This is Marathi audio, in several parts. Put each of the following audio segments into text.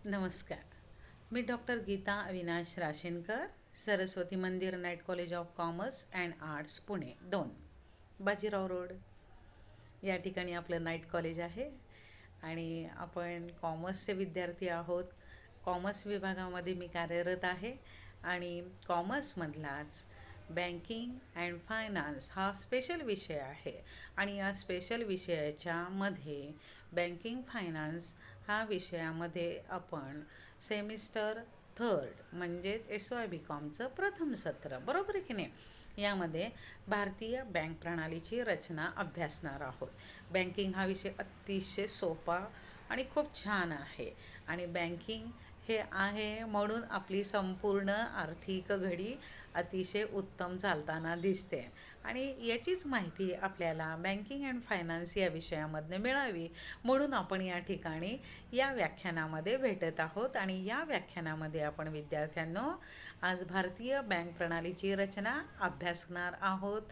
नमस्कार. मी डॉक्टर गीता अविनाश राशेनकर, सरस्वती मंदिर night college of commerce and arts Pune 2, Bajirao road या ठिकाणी आपलं नाईट कॉलेज आहे. आणि आपण कॉमर्सचे विद्यार्थी आहोत. कॉमर्स विभागामध्ये मी कार्यरत आहे आणि कॉमर्समधलाच बँकिंग अँड फायनान्स हा स्पेशल विषय आहे. आणि या स्पेशल विषयाच्या मध्ये बँकिंग फायनान्स हा विषयामध्ये आपण सेमिस्टर थर्ड म्हणजेच SYBCOMचं प्रथम सत्र, बरोबर आहे की नाही, यामध्ये भारतीय बँक प्रणालीची रचना अभ्यासणार आहोत. बँकिंग हा विषय अतिशय सोपा आणि खूप छान आहे. आणि बँकिंग हे आहे म्हणून आपली संपूर्ण आर्थिक घडी अतिशय उत्तम चालताना दिसते. आणि याचीच माहिती आपल्याला बँकिंग अँड फायनान्स या विषयामधनं मिळावी म्हणून आपण या ठिकाणी या व्याख्यानामध्ये भेटत आहोत. आणि या व्याख्यानामध्ये आपण विद्यार्थ्यांनो आज भारतीय बँक प्रणालीची रचना अभ्यासणार आहोत.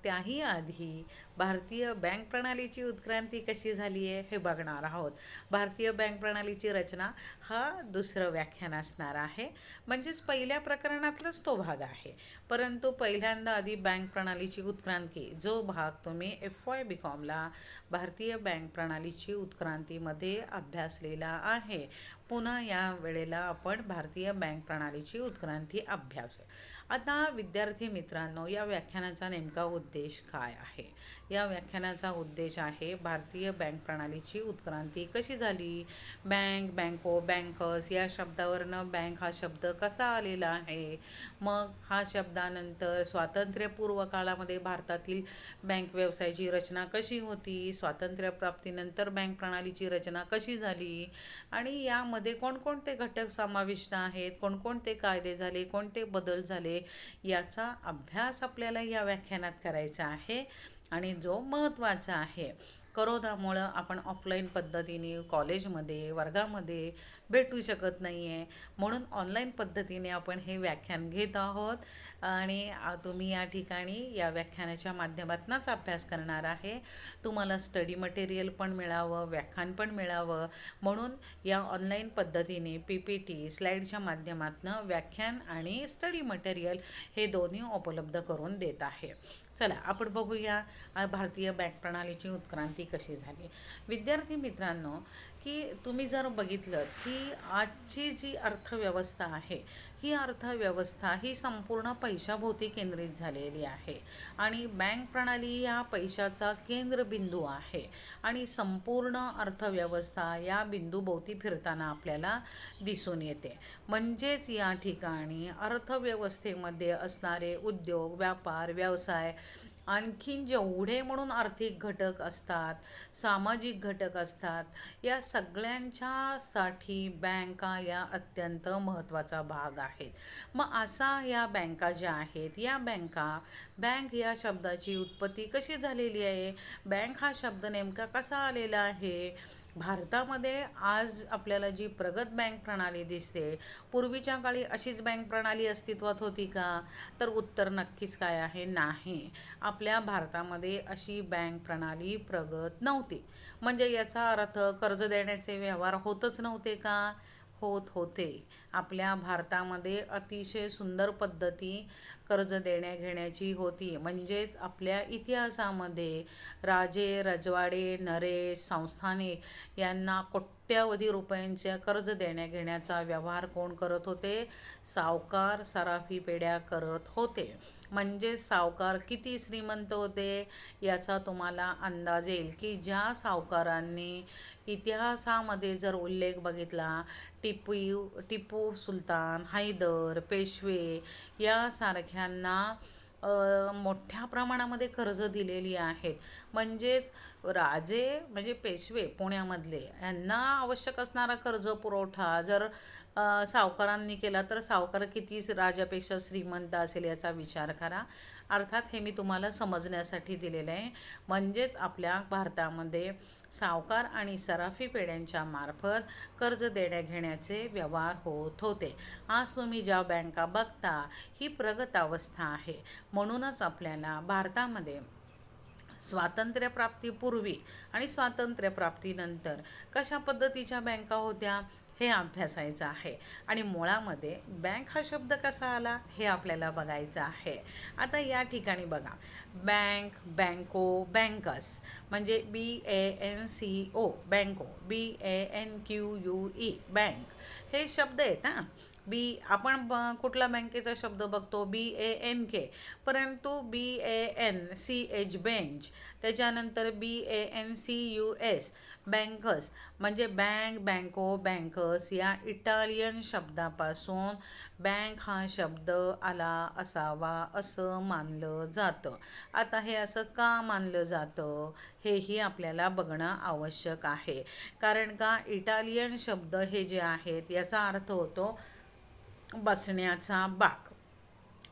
त्याही आधी भारतीय बँक प्रणालीची उत्क्रांती कशी झाली आहे हे बघणार आहोत. भारतीय बँक प्रणालीची रचना हा दुसरं व्याख्यान असणार आहे, म्हणजेच पहिल्या प्रकरणातलाच तो भाग आहे. परंतु पहिल्यांदा आधी बँक प्रणालीची उत्क्रांती जो भाग तुम्ही FYBCOMला भारतीय बँक प्रणालीची उत्क्रांतीमध्ये अभ्यासलेला आहे, पुन्हा या वेळेला आपण भारतीय बँक प्रणालीची उत्क्रांती अभ्यासू. आता विद्यार्थी मित्रांनो, या व्याख्यानाचा नेमका उद्देश काय आहे? या व्याख्यानाचा उद्देश आहे भारतीय बँक प्रणालीची उत्क्रांती कशी झाली. बँक, बँको, बँकर्स या शब्दावरनं बँक हा शब्द कसा आलेला आहे. मग हा शब्दानंतर स्वातंत्र्यपूर्व काळामध्ये भारतातील बँक व्यवसायाची रचना कशी होती, स्वातंत्र्यप्राप्तीनंतर बँक प्रणालीची रचना कशी झाली, आणि यामध्ये कोणकोणते घटक समाविष्ट आहेत, कोणकोणते कायदे झाले, कोणते बदल झाले, याचा अभ्यास आपल्याला या व्याख्यानात करायचा आहे. आणि जो महत्त्वाचा आहे, करोनामुळं आपण ऑफलाईन पद्धतीने कॉलेजमध्ये वर्गामध्ये भेटू शकत नाही आहे, म्हणून ऑनलाईन पद्धतीने आपण हे व्याख्यान घेत आहोत. आणि तुम्ही या ठिकाणी या व्याख्यानाच्या माध्यमातूनच अभ्यास करणार आहे. तुम्हाला स्टडी मटेरियल पण मिळावं, व्याख्यान पण मिळावं, म्हणून या ऑनलाईन पद्धतीने PPT स्लाईडच्या माध्यमातून व्याख्यान आणि स्टडी मटेरियल हे दोन्ही उपलब्ध करून देत आहे. चला आपण बघूया भारतीय बँक प्रणालीची उत्क्रांती कशी झाली. विद्यार्थी मित्रांनो, की तुम्ही जर बघितलं की आजची जी अर्थव्यवस्था आहे, ही अर्थव्यवस्था ही संपूर्ण पैशाभोवती केंद्रित झालेली आहे. आणि बँक प्रणाली या पैशाचा केंद्रबिंदू आहे. आणि संपूर्ण अर्थव्यवस्था या बिंदूभोवती फिरताना आपल्याला दिसून येते. म्हणजेच या ठिकाणी अर्थव्यवस्थेमध्ये असणारे उद्योग, व्यापार, व्यवसाय, आणखीन जेवढे म्हणून आर्थिक घटक असतात, सामाजिक घटक असतात, या सगळ्यांच्यासाठी बँका या अत्यंत महत्त्वाचा भाग आहेत. मग असा या बँका ज्या आहेत, या बँक या शब्दाची उत्पत्ती कशी झालेली आहे, बँक हा शब्द नेमका कसा आलेला आहे. भारतामध्ये आज आपल्याला जी प्रगत बँक प्रणाली दिसते, पूर्वीच्या काळी अशीच बँक प्रणाली अस्तित्वात होती का? तर उत्तर नक्कीच काय आहे, नाही. आपल्या भारतामध्ये अशी बँक प्रणाली प्रगत नव्हती. म्हणजे याचा अर्थ कर्ज देण्याचे व्यवहार होतच नव्हते का? होते. आपल्या भारतामध्ये अतिशय सुंदर पद्धती कर्ज देण्याघेण्याची होती. म्हणजेच आपल्या इतिहासामध्ये राजे, रजवाडे, नरेश, संस्थानिक यांना कोट्यावधी रुपयांच्या कर्ज देण्याघेण्याचा व्यवहार कोण करत होते? सावकार, सराफी पेढ्या करत होते. म्हणजे सावकार किती श्रीमंत होते याचा तुम्हाला अंदाज येईल की ज्या सावकारांनी इतिहासामध्ये जर उल्लेख बघितला, टिपू सुलतान, हैदर, पेशवे यासारख्यांना मोठ्या प्रमाणामध्ये कर्ज दिलेली आहेत. म्हणजेच राजे म्हणजे पेशवे पुण्यामधले यांना आवश्यक असणारा कर्ज पुरवठा जर सावकारांनी केला तर सावकार किती राजापेक्षा श्रीमंत असेल याचा विचार करा. अर्थात हे मी तुम्हाला समजण्यासाठी दिलेलं आहे. म्हणजेच आपल्या भारतामध्ये सावकार आणि सराफी पेढ्यांच्या मार्फत कर्ज देण्याघेण्याचे व्यवहार होत होते. आज तुम्ही ज्या बँका बघता ही प्रगत अवस्था आहे. म्हणूनच आपल्याला भारतामध्ये स्वातंत्र्यप्राप्तीपूर्वी आणि स्वातंत्र्यप्राप्तीनंतर कशा पद्धतीच्या बँका होत्या हे अभ्यासायचं आहे. आणि मुळामध्ये बँक हा शब्द कसा आला हे आपल्याला बघायचं आहे. आता या ठिकाणी बघा, बँक, बँको, बँकर्स म्हणजे BANCO, बँको, BANQUE, बँक हे शब्द आहेत ना. आपण कुठला बँकेचा शब्द बघतो, BANK, परंतु BANCH, बेंच, त्याच्यानंतर BANCUS, बँकर्स म्हणजे बँक, बँको, बँकर्स या इटालियन शब्दापासून बँक हा शब्द आला असावा असं मानलं जातं. आता हे असं का मानलं जातं हेही आपल्याला बघणं आवश्यक आहे. कारण का इटालियन शब्द हे जे आहेत याचा अर्थ होतो बसण्याचा बाक.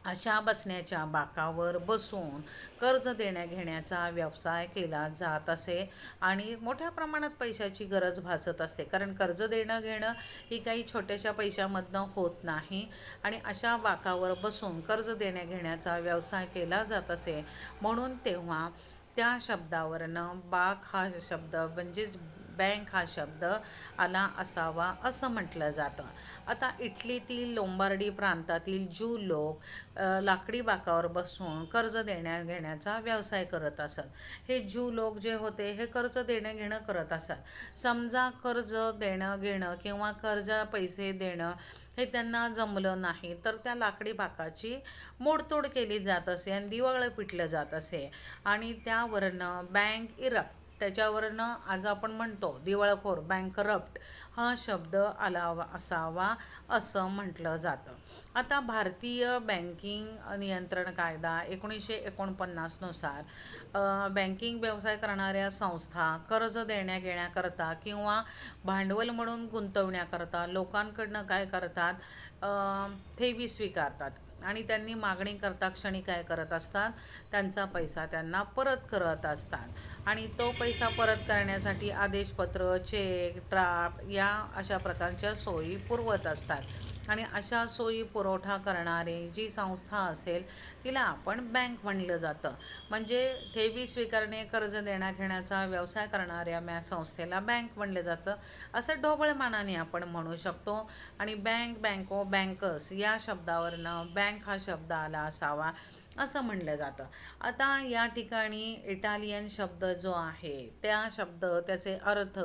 अशा बसण्याच्या बाकावर बसून कर्ज देण्या घेण्याचा व्यवसाय केला जात असे आणि मोठ्या प्रमाणात पैशाची गरज भासत असते. कारण कर्ज देणं घेणं ही काही छोट्याशा पैशामधनं होत नाही आणि अशा बाकावर बसून कर्ज देण्या घेण्याचा व्यवसाय केला जात असे. म्हणून तेव्हा त्या शब्दावरनं बाक हा शब्द म्हणजेच बँक हा शब्द आला असावा असं म्हटलं जातं. आता इटलीतील लोंबार्डी प्रांतातील ज्यू लोक लाकडी बाकावर बसून कर्ज देण्या घेण्याचा व्यवसाय करत असत. हे ज्यू लोक जे होते हे कर्ज देणं घेणं करत असत. समजा कर्ज देणं घेणं किंवा कर्जा पैसे देणं हे त्यांना जमलं नाही तर त्या लाकडी बाकाची मोडतोड केली जात असे आणि दिवाळं पिटलं जात असे आणि त्यावरनं बँक इरप्ट, त्याच्यावरनं आज आपण म्हणतो दिवाळखोर, बँकरप्ट हा शब्द आला असावा असं म्हटलं जातं. आता भारतीय बँकिंग नियंत्रण कायदा 1949 नुसार बँकिंग व्यवसाय करणाऱ्या संस्था कर्ज देण्या घेण्याकरता किंवा भांडवल म्हणून गुंतवण्याकरता लोकांकडनं काय करतात, ठेवी स्वीकारतात आणि त्यांनी मागणी करता क्षणी काय करत असतात, त्यांचा पैसा त्यांना परत करत असतात आणि तो पैसा परत करण्यासाठी आदेशपत्र, चेक, ड्राफ्ट या अशा प्रकारच्या सोयी पुरवत असतात आणि अशा सोयी पुरवठा करणारी जी संस्था असेल तिला आपण बँक म्हणलं जातं. म्हणजे ठेवी स्वीकारणे, कर्ज देण्या घेण्याचा व्यवसाय करणाऱ्या संस्थेला बँक म्हणलं जातं असं ढोबळमानाने आपण म्हणू शकतो. आणि बँक, बँको, बँकर्स या शब्दावरनं बँक हा शब्द आला असावा असं म्हणलं जातं. आता या ठिकाणी इटालियन शब्द जो आहे त्या शब्द त्याचे अर्थ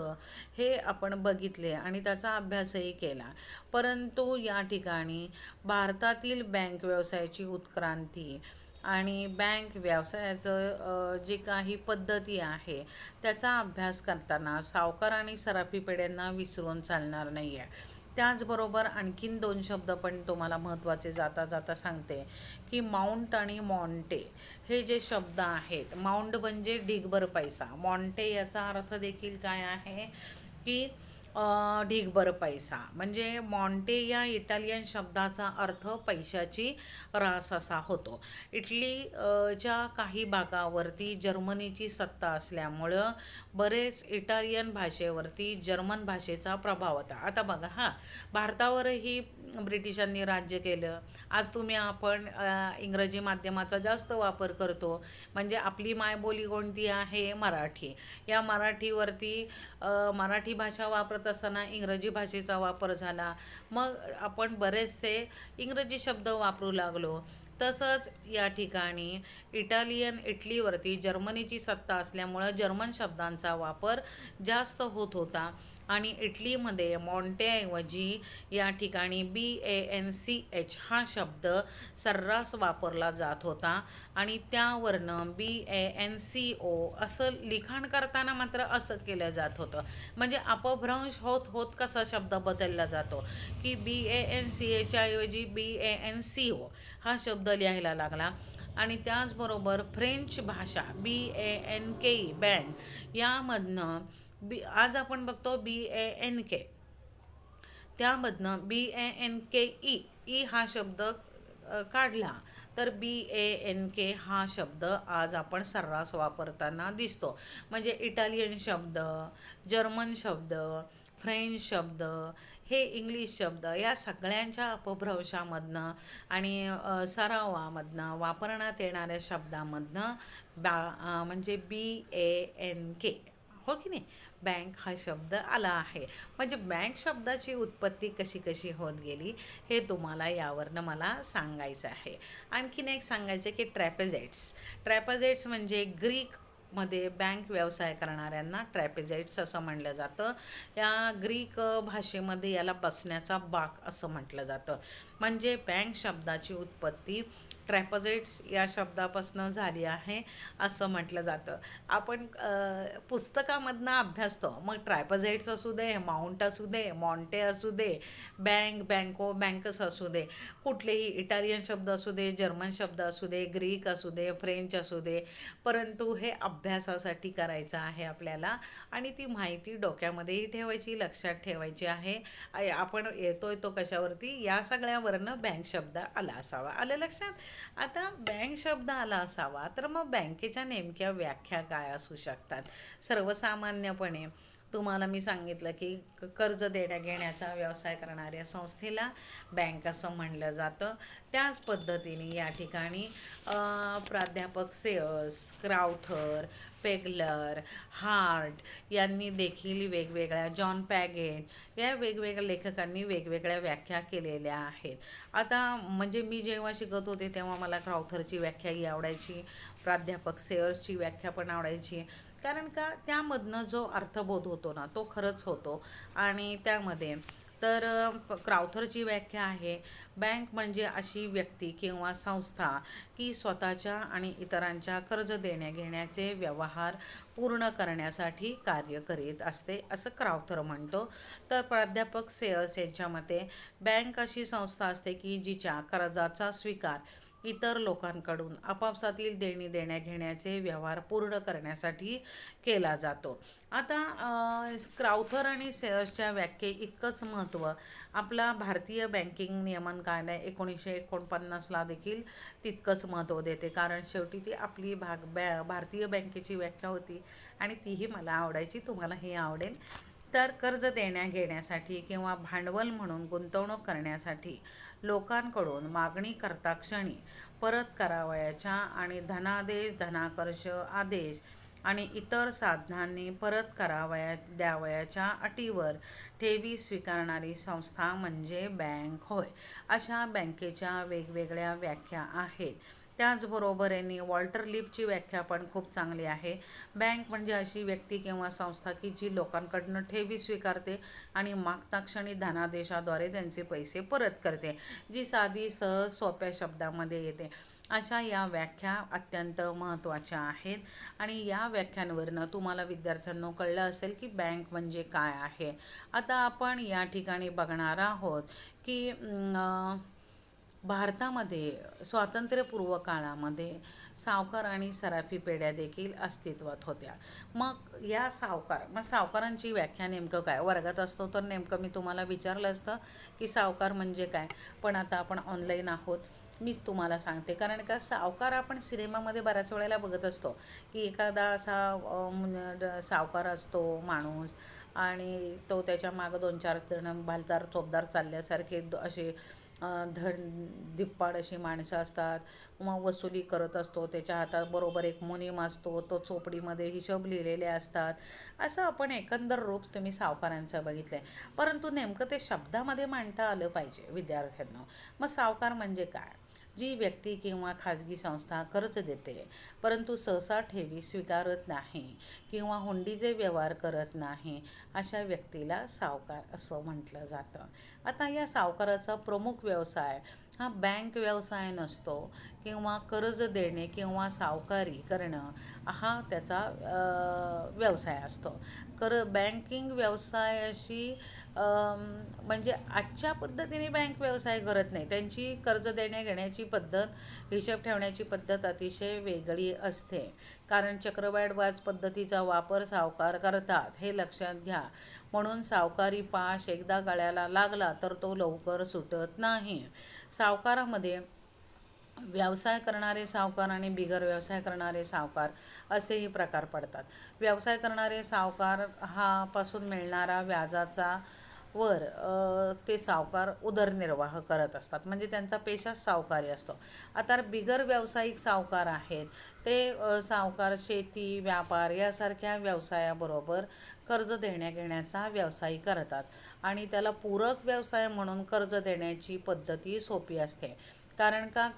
हे आपण बघितले आणि त्याचा अभ्यासही केला. परंतु या ठिकाणी भारतातील बँक व्यवसायाची उत्क्रांती आणि बँक व्यवसायाचं जे काही पद्धती आहे त्याचा अभ्यास करताना सावकार आणि सराफी पेढ्यांना विसरून चालणार नाही आहे. त्याचबरोबर आणखीन 2 शब्द पण तुम्हाला महत्त्वाचे जाता जाता सांगते की माउंट आणि मॉन्टे हे जे शब्द आहेत, माउंट म्हणजे ढीगभर पैसा, मॉन्टे याचा अर्थ देखील काय आहे की ढीगभर पैसा. म्हणजे मॉन्टे या इटालियन शब्दाचा अर्थ पैशाची रास असा होतो. च्या काही भागावरती जर्मनीची सत्ता असल्यामुळं बरेच इटालियन भाषेवरती जर्मन भाषेचा प्रभाव होता. आता बघा भारतावरही ब्रिटिशांनी राज्य केलं. आज आपण इंग्रजी माध्यमाचा जास्त वापर करतो. म्हणजे आपली मायबोली कोणती आहे, मराठी. या मराठीवरती मराठी भाषा वापरत असताना इंग्रजी भाषेचा वापर झाला. मग आपण बरेचसे इंग्रजी शब्द वापरू लागलो. तसंच या ठिकाणी इटलीवरती जर्मनीची सत्ता असल्यामुळं जर्मन शब्दांचा वापर जास्त होत होता आणि इटलीमध्ये मॉन्टेऐवजी या ठिकाणी BANCH हा शब्द सर्रास वापरला जात होता आणि त्यावरनं BANCO असं लिखाण करताना मात्र असं केलं जात होतं. म्हणजे अपभ्रंश होत होत कसा शब्द बदलला जातो की BANCH ऐवजी BANCO हा शब्द लिहायला लागला. आणि त्याचबरोबर फ्रेंच भाषा BANK, बँक यामधनं आज आपण बघतो BANK, त्यामधनं BANKE हा शब्द काढला तर BANK हा शब्द आज आपण सर्रास वापरताना दिसतो. म्हणजे इटालियन शब्द, जर्मन शब्द, फ्रेंच शब्द, हे इंग्लिश शब्द या सगळ्यांच्या अपभ्रंशामधनं आणि सरावामधनं वापरण्यात येणाऱ्या शब्दामधनं म्हणजे BANK हो की नाही. बँक हा शब्द आला आहे. म्हणजे बँक शब्दाची उत्पत्ती कशी कशी होत गेली हे तुम्हाला यावरनं मला सांगायचं आहे. आणखीन एक सांगायचं की ट्रॅपेझाइट्स म्हणजे ग्रीकमध्ये बँक व्यवसाय करणाऱ्यांना ट्रॅपेझाइट्स असं म्हटलं जातं. या ग्रीक भाषेमध्ये याला बसण्याचा बाक असं म्हटलं जातं. म्हणजे बँक शब्दाची उत्पत्ती ट्रॅपेझाइट्स या शब्दापासून झाली आहे असं म्हटलं जातं. आपण पुस्तकामधनं अभ्यासतो, मग ट्रायपझाइट्स असू दे, माउंट असू दे, मॉन्टे असू दे, बँकस असू दे, कुठलेही इटालियन शब्द असू दे, जर्मन शब्द असू दे, ग्रीक असू दे, फ्रेंच असू दे, परंतु हे अभ्यासासाठी करायचं आहे आपल्याला आणि ती माहिती डोक्यामध्येही ठेवायची, लक्षात ठेवायची आहे. आपण येतोय तो कशावरती, या सगळ्यावरनं बँक शब्द आला असावा. आलं लक्षात. आता बँक शब्द आला असावा तर मग बँकेच्या नेमक्या व्याख्या काय असू शकतात. सर्वसामान्यपणे तुम्हाला मी सांगितलं की कर्ज देण्या घेण्याचा व्यवसाय करणाऱ्या संस्थेला बँक असं म्हणलं जातं. त्याच पद्धतीने या ठिकाणी प्राध्यापक सेअर्स, क्राउथर, पेगलर, हार्ट यांनी देखील वेगवेगळ्या, जॉन पॅगेट या वेगवेगळ्या लेखकांनी वेगवेगळ्या व्याख्या केलेल्या आहेत. आता म्हणजे मी जेव्हा शिकत होते तेव्हा मला क्राउथरची व्याख्याही आवडायची, प्राध्यापक सेअर्सची व्याख्या पण आवडायची. कारण का त्यामधनं जो अर्थबोध होतो ना तो खरंच होतो. आणि त्यामध्ये तर क्राउथरची व्याख्या आहे, बँक म्हणजे अशी व्यक्ती किंवा संस्था की स्वतःच्या आणि इतरांच्या कर्ज देण्या घेण्याचे व्यवहार पूर्ण करण्यासाठी कार्य करीत असते असं क्राउथर म्हणतो. तर प्राध्यापक सेअर्स यांच्या मते बँक अशी संस्था असते की जिच्या कर्जाचा स्वीकार इतर लोकांकडून आपापसातील देणी देण्या घेण्याचे व्यवहार पूर्ण करण्यासाठी केला जातो. आता क्राउथर आणि सेअर्सच्या व्याख्ये इतकंच महत्त्व आपला भारतीय बँकिंग नियमन कायदा 1949ला देखील तितकंच महत्त्व देते. कारण शेवटी ती आपली भारतीय बँकेची व्याख्या होती आणि तीही मला आवडायची, तुम्हालाही आवडेल. तर कर्ज देण्या घेण्यासाठी किंवा भांडवल म्हणून गुंतवणूक करण्यासाठी लोकांकडून मागणी करता क्षणी परत करावयाच्या आणि धनादेश, धनाकर्ष आदेश आणि इतर साधनांनी परत द्यावयाच्या अटीवर ठेवी स्वीकारणारी संस्था म्हणजे बँक होय. अशा बँकेच्या वेगवेगळ्या व्याख्या आहेत. त्याचबरोबर यांनी वॉल्टर लिपची व्याख्या पण खूप चांगली आहे. बँक म्हणजे अशी व्यक्ती किंवा संस्था की जी लोकांकडनं ठेवी स्वीकारते आणि मागता क्षणी धनादेशाद्वारे त्यांचे पैसे परत करते, जी साधी सहज सोप्या शब्दामध्ये येते. अशा या व्याख्या अत्यंत महत्त्वाच्या आहेत. आणि या व्याख्यांवरनं तुम्हाला विद्यार्थ्यांनो कळलं असेल की बँक म्हणजे काय आहे. आता आपण या ठिकाणी बघणार आहोत की भारतामध्ये स्वातंत्र्यपूर्व काळामध्ये सावकार आणि सराफी पेढ्या देखील अस्तित्वात होत्या. मग सावकारांची व्याख्या नेमकं काय, वर्गात असतो तर नेमकं मी तुम्हाला विचारलं असतं की सावकार म्हणजे काय, पण आता आपण ऑनलाईन आहोत, मीच तुम्हाला सांगते. कारण का सावकार आपण सिनेमामध्ये बऱ्याच वेळेला बघत असतो की एखादा असा सावकार असतो माणूस आणि तो त्याच्या मागं 2-4 जण भालदार चोपदार चालल्यासारखे असे दिप्पाड अशी माणसं असतात. मग वसुली करत असतो, त्याच्या हातात बरोबर एक मुनीम असतो, तो चोपडीमध्ये हिशोब लिहिलेले असतात. असं आपण एकंदर रूप तुम्ही सावकारांचं बघितलं आहे. परंतु नेमकं ते शब्दामध्ये मांडता आलं पाहिजे विद्यार्थ्यांना. मग सावकार म्हणजे काय, जी व्यक्ती किंवा खाजगी संस्था कर्ज देते परंतु सहसा ठेवी स्वीकारत नाही किंवा हुंडीचे व्यवहार करत नाही, अशा व्यक्तीला सावकार असं म्हटलं जातं. आता या सावकाराचा प्रमुख व्यवसाय हा बँक व्यवसाय नसतो किंवा कर्ज देणे किंवा सावकारी करणं हा त्याचा व्यवसाय असतो. बँकिंग व्यवसायाशी म्हणजे आजच्या पद्धतीने बँक व्यवसाय करत नाही. त्यांची कर्ज देण्या घेण्याची पद्धत, हिशोब ठेवण्याची पद्धत अतिशय वेगळी असते. कारण चक्रवाढ व्याज पद्धतीचा वापर सावकार करतात, हे लक्षात घ्या. म्हणून सावकारी पाश एकदा गळ्याला लागला तर तो लवकर सुटत नाही. सावकारामध्ये व्यवसाय करणारे सावकार आणि बिगर व्यवसाय करणारे सावकार असेही प्रकार पडतात. व्यवसाय करणारे सावकार हा पासून मिळणारा व्याजाचा वर ते सावकार उदरनिर्वाह करत असतात, म्हणजे त्यांचा पेशा सावकारी असतो. आता बिगर व्यावसायिक सावकार आहेत ते सावकार शेती व्यापार यासारख्या व्यवसायाबरोबर कर्ज देण्याघेण्याचा व्यवसाय करतात आणि त्याला पूरक व्यवसाय म्हणून कर्ज देण्याची पद्धती सोपी असते. कारण का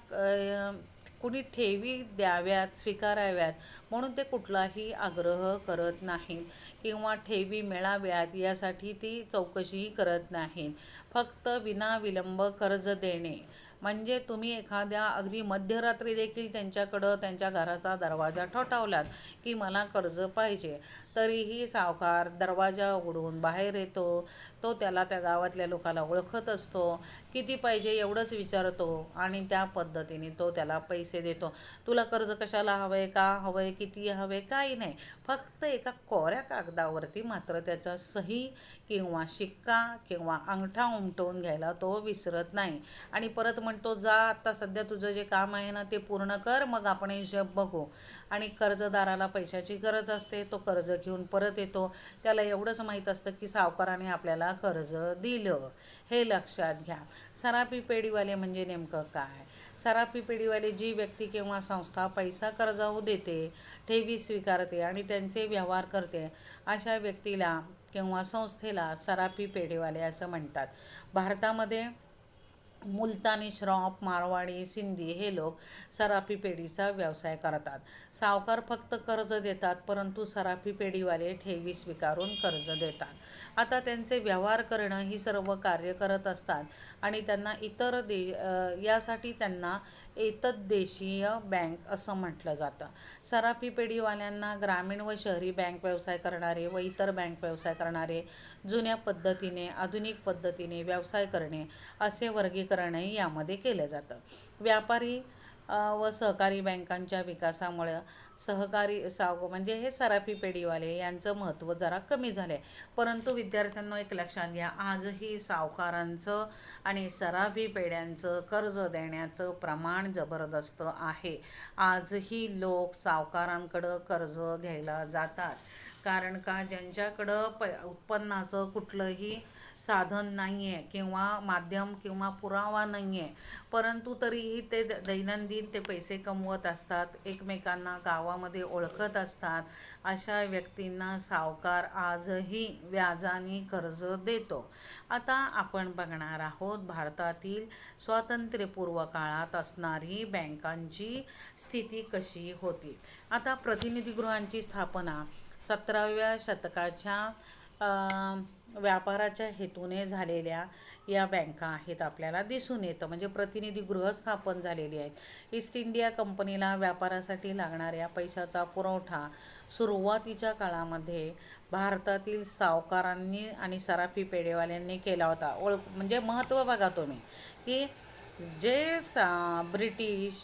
कुणी ठेवी द्याव्यात स्वीकाराव्यात म्हणून ते कुठलाही आग्रह करत नाहीत किंवा ठेवी मिळाव्यात यासाठी ती चौकशीही करत नाहीत. फक्त विनाविलंब कर्ज देणे, म्हणजे तुम्ही एखाद्या अगदी मध्यरात्री देखील त्यांच्याकडं त्यांच्या घराचा दरवाजा ठोठावलात की मला कर्ज पाहिजे, तरीही सावकार दरवाजा उघडून बाहेर येतो. तो त्याला त्या गावातल्या लोकाला ओळखत असतो, किती पाहिजे एवढंच विचारतो आणि त्या पद्धतीने तो त्याला पैसे देतो. तुला कर्ज कशाला हवं आहे, का हवं आहे, किती हवं आहे, काही नाही. फक्त एका कोऱ्या कागदावरती मात्र त्याचा सही किंवा शिक्का किंवा अंगठा उमटवून घ्यायला तो विसरत नाही आणि परत म्हणतो, जा आता सध्या तुझं जे काम आहे ना ते पूर्ण कर, मग आपण हिशोब बघू. आणि कर्जदाराला पैशाची गरज असते, तो कर्ज घेऊन परत येतो. त्याला एवढंच माहीत असतं की सावकाराने आपल्याला कर्ज दिलं. हे लक्षात घ्या. सराफी पेढीवाले म्हणजे नेमकं काय? सराफी पेढीवाले जी व्यक्ती किंवा संस्था पैसा कर्जाऊ देते, ठेवी स्वीकारते आणि त्यांचे व्यवहार करते, अशा व्यक्तीला किंवा संस्थेला सराफी पेढीवाले असं म्हणतात. भारतामध्ये मुलतानी श्रॉफ, मारवाडी, सिंधी हे लोक सराफी पेढीचा व्यवसाय करतात. सावकार फक्त कर्ज देतात, परंतु सराफी पेढीवाले ठेवी स्वीकारून कर्ज देतात. आता त्यांचे व्यवहार करणं ही सर्व कार्य करत असतात आणि त्यांना यासाठी त्यांना एतद्देशीय बँक असं म्हटलं जातं. सराफी पेढीवाल्यांना ग्रामीण व शहरी बँक व्यवसाय करणारे व इतर बँक व्यवसाय करणारे, जुन्या पद्धतीने आधुनिक पद्धतीने व्यवसाय करणे असे वर्गीकरणही यामध्ये केलं जातं. व्यापारी व सहकारी बँकांच्या विकासामुळे म्हणजे हे सराफी पेढीवाले यांचं महत्त्व जरा कमी झाले. परंतु विद्यार्थ्यांना एक लक्षात घ्या, आजही सावकारांचं आणि सराफी पेढ्यांचं कर्ज देण्याचं प्रमाण जबरदस्त आहे. आजही लोक सावकारांकडं कर्ज घ्यायला जातात. कारण का, ज्यांच्याकडं उत्पन्नाचं कुठलंही साधन नाही आहे किंवा माध्यम किंवा पुरावा नाही आहे, परंतु तरीही ते दैनंदिन ते पैसे कमवत असतात, एकमेकांना गावामध्ये ओळखत असतात. अशा व्यक्तींना सावकार आजही व्याजाने कर्ज देतो. आता आपण बघणार आहोत भारतातील स्वातंत्र्यपूर्व काळात असणारी बँकांची स्थिती कशी होती. आता प्रतिनिधीगृहांची स्थापना 17व्या शतकाच्या व्यापाराच्या हेतूने झालेल्या या बँका आहेत आपल्याला दिसून येतं. म्हणजे प्रतिनिधीगृह स्थापन झालेली आहेत. ईस्ट इंडिया कंपनीला व्यापारासाठी लागणाऱ्या पैशाचा पुरवठा सुरुवातीच्या काळामध्ये भारतातील सावकारांनी आणि सराफी पेढेवाल्यांनी केला होता. म्हणजे महत्त्व बघा तुम्ही, की जे ब्रिटिश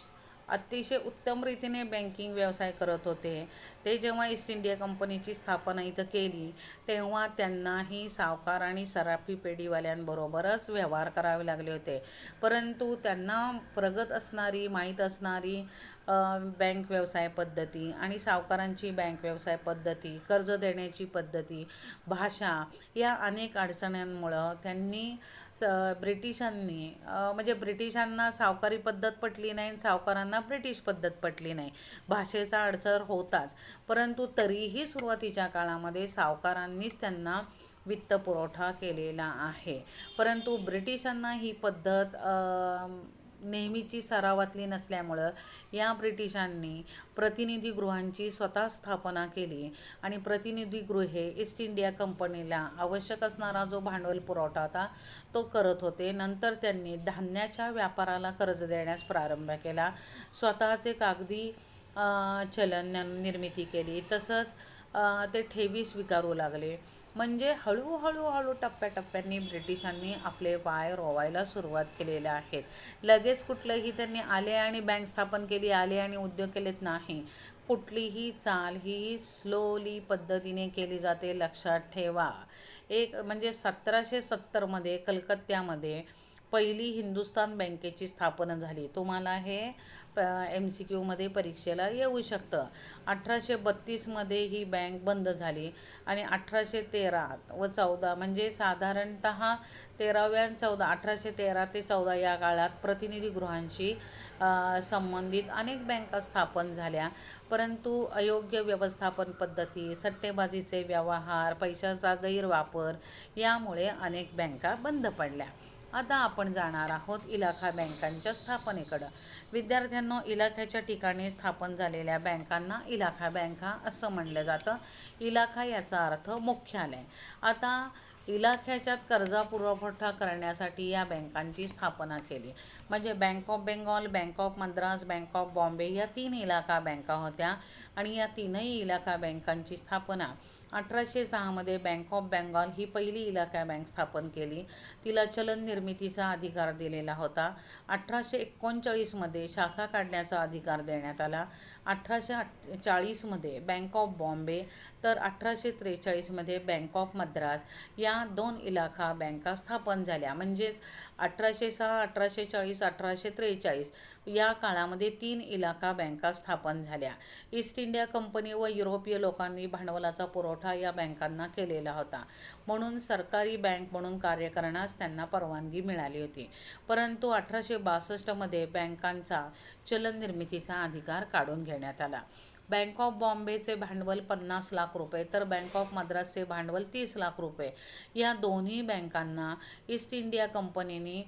अतिशय उत्तम रीतीने बँकिंग व्यवसाय करत होते, ते जेव्हा ईस्ट इंडिया कंपनीची स्थापना इथं केली तेव्हा त्यांनाही सावकार आणि सराफी पेढीवाल्यांबरोबरच व्यवहार करावे लागले होते. परंतु त्यांना प्रगत असणारी माहीत असणारी बँक व्यवसाय पद्धती आणि सावकारांची बँक व्यवसाय पद्धती, कर्ज देण्याची पद्धती, भाषा या अनेक अडचणींमुळं त्यांनी ब्रिटिशांनी म्हणजे ब्रिटिशांना सावकारी पद्धत पटली नाही, सावकारांना ब्रिटिश पद्धत पटली नाही. भाषेचा अडसर होताच, परंतु तरीही सुरुवातीच्या काळामध्ये सावकारांनीच त्यांना वित्तपुरवठा केलेला आहे. परंतु ब्रिटिशांना ही पद्धत नेहमीची सरावातली नसल्यामुळं या ब्रिटिशांनी प्रतिनिधीगृहांची स्वतः स्थापना केली आणि प्रतिनिधीगृहे ईस्ट इंडिया कंपनीला आवश्यक असणारा जो भांडवल पुरवठा होता तो करत होते. नंतर त्यांनी धान्याच्या व्यापाराला कर्ज देण्यास प्रारंभ केला, स्वतःचे कागदी चलन निर्मिती केली, तसंच ते ठेवी स्वीकारू लागले. म्हणजे हळूहळू टप्प्याटप्प्यांनी ब्रिटिशांनी आपले पाय रोवायला सुरुवात केलेल्या आहेत. लगेच कुठलंही त्यांनी आले आणि बँक स्थापन केली, आले आणि उद्योग केलेत नाही. कुठलीही चाल ही स्लोली पद्धतीने केली जाते, लक्षात ठेवा. म्हणजे 1770मध्ये कलकत्त्यामध्ये पहिली हिंदुस्तान बँकेची स्थापना झाली. तुम्हाला हे MCQमध्ये परीक्षेला येऊ शकतं. 1832मध्ये ही बँक बंद झाली आणि 1813 व 14 म्हणजे साधारणतः 1813 ते 14 या काळात प्रतिनिधी संबंधित अनेक बँका स्थापन झाल्या. परंतु अयोग्य व्यवस्थापन पद्धती, सट्टेबाजीचे व्यवहार, पैशाचा गैरवापर यामुळे अनेक बँका बंद पडल्या. आता आपण जाणार आहोत इलाखा बँकांच्या स्थापनेकडं. विद्यार्थ्यांनो, इलाख्याच्या ठिकाणी स्थापन झालेल्या बँकांना इलाखा बँका असं म्हणलं जातं. इलाखा याचा अर्थ मुख्यालय. आता इलाख्याच्यात कर्जपुरवठा करण्यासाठी या बँकांची स्थापना केली. म्हणजे bank of Bengal, bank of Madras, bank of Bombay या 3 इलाखा बँका होत्या आणि या 3ही इलाखा बँकांची स्थापना 1806मध्ये बँक ऑफ बेंगॉल ही पहिली इलाखा बँक स्थापन केली. तिला चलन निर्मितीचा अधिकार दिलेला होता. 1839मध्ये शाखा काढण्याचा अधिकार देण्यात आला. 1840मध्ये बँक ऑफ बॉम्बे तर 1843मध्ये बँक ऑफ मद्रास या 2 इलाखा बँका स्थापन झाल्या. म्हणजेच 1806, 1840, 1843 या काळामध्ये 3 इलाखा बँका स्थापन झाल्या. ईस्ट इंडिया कंपनी व युरोपीय लोकांनी भांडवलाचा पुरवठा या बँकांना केलेला होता, म्हणून सरकारी बँक म्हणून कार्य करण्यास त्यांना परवानगी मिळाली होती. परंतु 1862मध्ये बँकांचा चलन निर्मितीचा अधिकार काढून घेण्यात आला. बँक ऑफ बॉम्बेचे भांडवल 50 लाख रुपये तर बँक ऑफ मद्रासचे भांडवल 30 लाख रुपये. या दोन्ही बँकांना ईस्ट इंडिया कंपनीने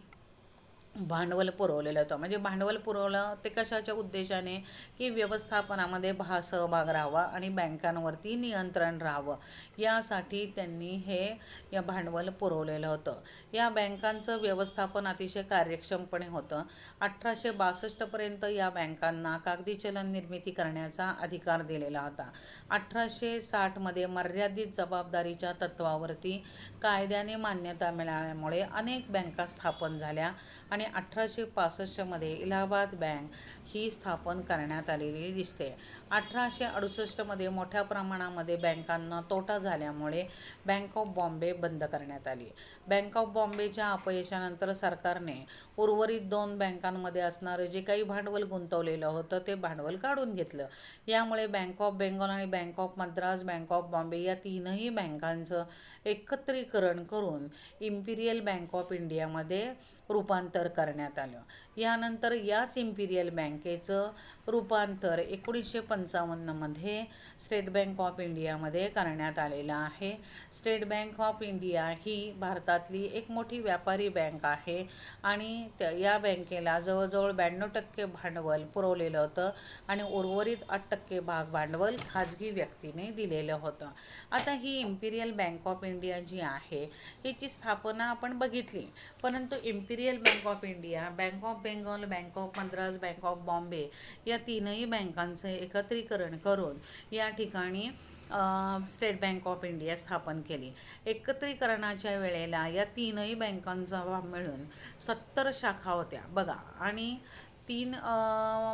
भांडवल पुरवलेलं होतं. म्हणजे भांडवल पुरवलं ते कशाच्या उद्देशाने, की व्यवस्थापनामध्ये सहभाग राहावा आणि बँकांवरती नियंत्रण राहावं यासाठी त्यांनी हे भांडवल पुरवलेलं होतं. या बँकांचं व्यवस्थापन अतिशय कार्यक्षमपणे होतं. 1862पर्यंत या बँकांना कागदी चलन निर्मिती करण्याचा अधिकार दिलेला होता. 1860मध्ये मर्यादित जबाबदारीच्या तत्त्वावरती कायद्याने मान्यता मिळाल्यामुळे अनेक बँका स्थापन झाल्या आणि 1865मध्ये इलाहाबाद बँक ही स्थापन करण्यात आलेली दिसते. 1868मध्ये मोठ्या प्रमाणामध्ये बँकांना तोटा झाल्यामुळे बँक ऑफ बॉम्बे बंद करण्यात आली. बँक ऑफ बॉम्बेच्या अपयशानंतर सरकारने उर्वरित 2 बँकांमध्ये असणारे जे काही भांडवल गुंतवलेलं होतं ते भांडवल काढून घेतलं. यामुळे बँक ऑफ बेंगॉल आणि bank of Madras, bank of Bombay या 3ही बँकांचं एकत्रीकरण करून इम्पिरियल बँक ऑफ इंडियामध्ये रूपांतर करण्यात आलं. यानंतर याच इम्पिरियल बँकेचं रूपांतर 1955मध्ये स्टेट बँक ऑफ इंडियामध्ये करण्यात आलेलं आहे. स्टेट बँक ऑफ इंडिया ही भारतातली एक मोठी व्यापारी बँक आहे आणि या बँकेला जवळजवळ 92% भांडवल पुरवलेलं होतं आणि उर्वरित 8% भांडवल खाजगी व्यक्तीने दिलेलं होतं. आता ही इम्पिरियल बँक ऑफ इंडिया जी आहे हिची स्थापना आपण बघितली, परंतु Imperial bank of India, bank of Bengal, bank of Madras, bank of Bombay या 3ही बँकांचं एकत्रीकरण करून या ठिकाणी स्टेट बँक ऑफ इंडिया स्थापन केली. एकत्रीकरणाच्या वेळेला या 3ही बँकांचा मिळून 70 शाखा होत्या बघा आणि 3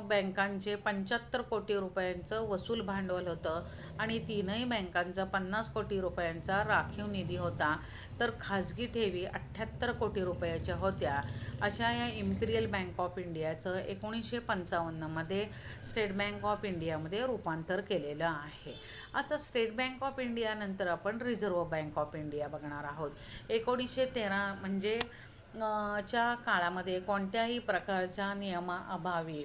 बँकांचे 75 कोटी रुपयांचं वसूल भांडवल होतं आणि 3ही बँकांचा 50 कोटी रुपयांचा राखीव निधी होता. तर खाजगी ठेवी 78 कोटी रुपयाच्या होत्या. अशा या इम्पिरियल बँक ऑफ इंडियाचं 1955मध्ये स्टेट बँक ऑफ इंडियामध्ये रूपांतर केलेलं आहे. आता स्टेट बँक ऑफ इंडियानंतर आपण रिझर्व्ह बँक ऑफ इंडिया बघणार आहोत. 1913 म्हणजे च्या काळामध्ये कोणत्याही प्रकारच्या नियमाअभावी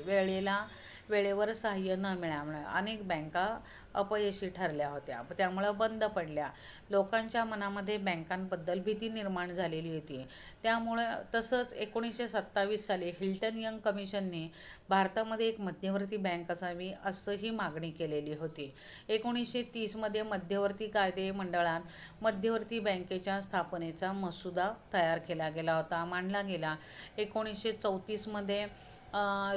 वेळेवर सहाय्य न मिळाल्यामुळे अनेक बँका अपयशी ठरल्या होत्या, त्यामुळं बंद पडल्या. लोकांच्या मनामध्ये बँकांबद्दल भीती निर्माण झालेली होती. त्यामुळं तसंच 1927 साली हिल्टन यंग कमिशनने भारतामध्ये एक मध्यवर्ती बँक असावी असंही मागणी केलेली होती. 1930मध्ये मध्यवर्ती कायदे मंडळात मध्यवर्ती बँकेच्या स्थापनेचा मसुदा तयार केला गेला होता, मांडला गेला. 1934मध्ये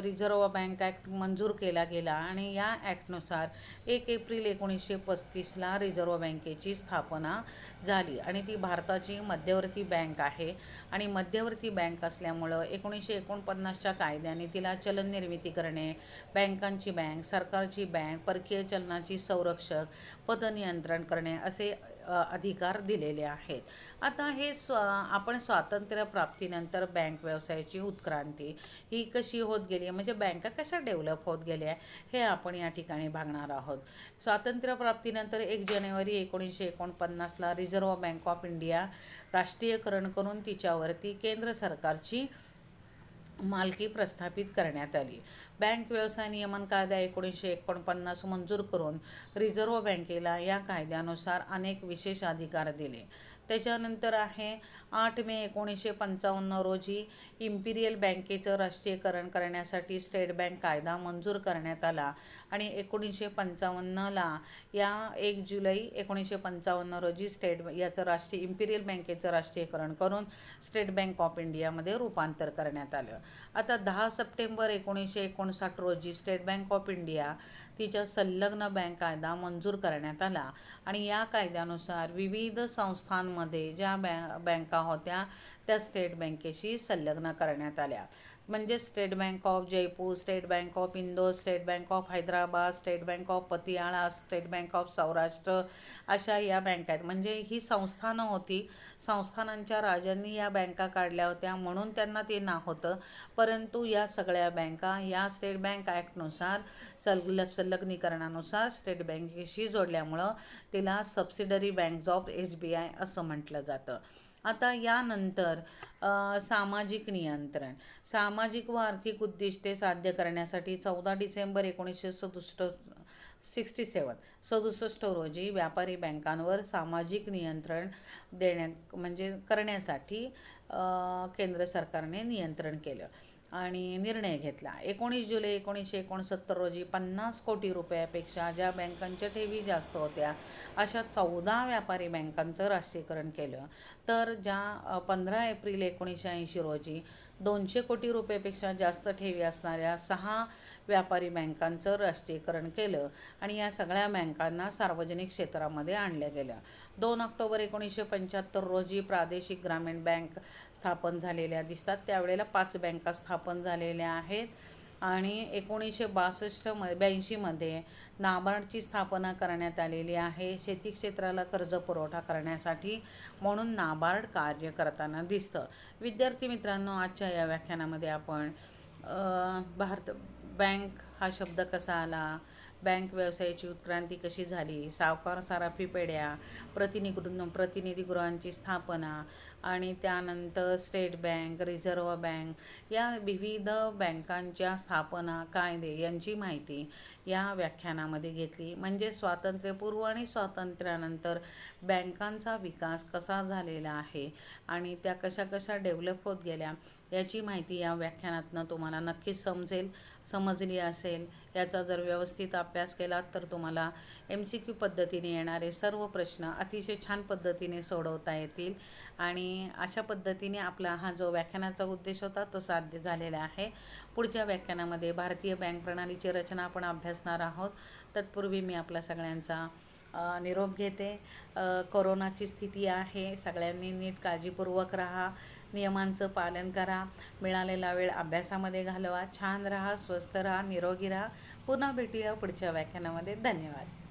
रिझर्व्ह बँक ॲक्ट मंजूर केला गेला आणि या ॲक्टनुसार 1 एप्रिल 1935ला रिझर्व्ह बँकेची स्थापना झाली आणि ती भारताची मध्यवर्ती बँक आहे. आणि मध्यवर्ती बँक असल्यामुळं 1949च्या कायद्याने तिला चलन निर्मिती करणे, बँकांची बँक, सरकारची बँक, परकीय चलनाची संरक्षक, पतनियंत्रण करणे असे अधिकार दिलेले आहेत. आता हे आपण स्वातंत्र्य प्राप्तीनंतर बँक व्यवसायाची उत्क्रांती ही कशी होत गेली, म्हणजे बँका कशा डेव्हलप होत गेल्या हे आपण या ठिकाणी बघणार आहोत. स्वातंत्र्यप्राप्तीनंतर 1 जानेवारी 1949ला रिझर्व्ह बँक ऑफ इंडिया राष्ट्रीयकरण करून तिच्यावरती केंद्र सरकारची मालकी प्रस्थापित करण्यात आली. बँक व्यवसाय नियमन कायदा 1949 मंजूर करून रिझर्व्ह बँकेला या कायद्यानुसार अनेक विशेष अधिकार दिले. त्याच्यानंतर आहे 8 मे 1955 रोजी इम्पिरियल बँकेचं राष्ट्रीयकरण करण्यासाठी स्टेट बँक कायदा मंजूर करण्यात आला आणि 1955ला 1 जुलै 1955 रोजी याचं इम्पिरियल बँकेचं राष्ट्रीयकरण करून स्टेट बँक ऑफ इंडियामध्ये रूपांतर करण्यात आलं. आता 10 सप्टेंबर 1959 रोजी स्टेट बँक ऑफ इंडिया तिच्या संलग्न बँक कायदा मंजूर करण्यात आला आणि या कायद्यानुसार विविध संस्थांमध्ये ज्या बँका होत्या त्या स्टेट बँकेशी संलग्न करण्यात आल्या. म्हणजे state bank of Jaipur, state bank of Indore, state bank of Hyderabad, state bank of Patiala, state bank of Saurashtra अशा या बँका आहेत. म्हणजे ही संस्थानं होती, संस्थानांच्या राजांनी या बँका काढल्या होत्या म्हणून त्यांना ते नाव होतं. परंतु या सगळ्या बँका या स्टेट बँक ॲक्टनुसार संलग्नीकरणानुसार स्टेट बँकेशी जोडल्यामुळं तिला सबसिडरी बँक्स ऑफ SBI असं म्हटलं जातं. आता यानंतर सामाजिक नियंत्रण. सामाजिक व आर्थिक उद्दिष्टे साध्य करण्यासाठी 14 डिसेंबर 1967 रोजी व्यापारी बँकांवर सामाजिक नियंत्रण करण्यासाठी केंद्र सरकारने नियंत्रण केलं आणि निर्णय घेतला. 19 जुलै 1969 रोजी 50 कोटी रुपयापेक्षा ज्या बँकांच्या ठेवी जास्त होत्या अशा 14 व्यापारी बँकांचं राष्ट्रीयकरण केलं. तर ज्या 15 एप्रिल 1980 रोजी 200 कोटी रुपयापेक्षा जास्त ठेवी असणाऱ्या 6 व्यापारी बँकांचं राष्ट्रीयकरण केलं आणि या सगळ्या बँकांना सार्वजनिक क्षेत्रामध्ये आणलं गेलं. 2 ऑक्टोबर 1975 रोजी प्रादेशिक ग्रामीण बँक स्थापन झालेल्या दिसतात. त्यावेळेला 5 बँका स्थापन झालेल्या आहेत आणि 1982मध्ये नाबार्डची स्थापना करण्यात आलेली आहे. शेती क्षेत्राला कर्ज पुरवठा करण्यासाठी म्हणून नाबार्ड कार्य करताना दिसतं. विद्यार्थी मित्रांनो, आजच्या या व्याख्यानामध्ये आपण बँक हा शब्द कसा आला, बँक व्यवसायाची उत्क्रांती कशी झाली, सावकार सराफी पेढ्या, प्रतिनिधीगृहांची स्थापना आणि त्यानंतर स्टेट बँक, रिझर्व्ह बँक या विविध बँकांच्या स्थापना, कायदे यांची माहिती या व्याख्यानामध्ये घेतली. म्हणजे स्वातंत्र्यपूर्व आणि स्वातंत्र्यानंतर बँकांचा विकास कसा झालेला आहे आणि त्या कशा कशा डेव्हलप होत गेल्या याची माहिती या व्याख्यानातनं तुम्हाला नक्कीच समजली असेल. याचा जर व्यवस्थित अभ्यास केला तर तुम्हाला MCQ पद्धतीने येणारे सर्व प्रश्न अतिशय छान पद्धतीने सोडवता येतील आणि अशा पद्धतीने आपला हा जो व्याख्यानाचा उद्देश होता तो साध्य झालेला आहे. पुढच्या व्याख्यानामध्ये भारतीय बँक प्रणालीची रचना आपण अभ्यासणार आहोत. तत्पूर्वी मी आपल्या सगळ्यांचा निरोप घेते. कोरोनाची स्थिती आहे, सगळ्यांनी नीट काळजीपूर्वक राहा, नियमांचं पालन करा, मिळालेला वेळ अभ्यासामध्ये घालवा, छान राहा, स्वस्थ राहा, निरोगी राहा. पुन्हा भेटूया पुढच्या व्याख्यानामध्ये. धन्यवाद.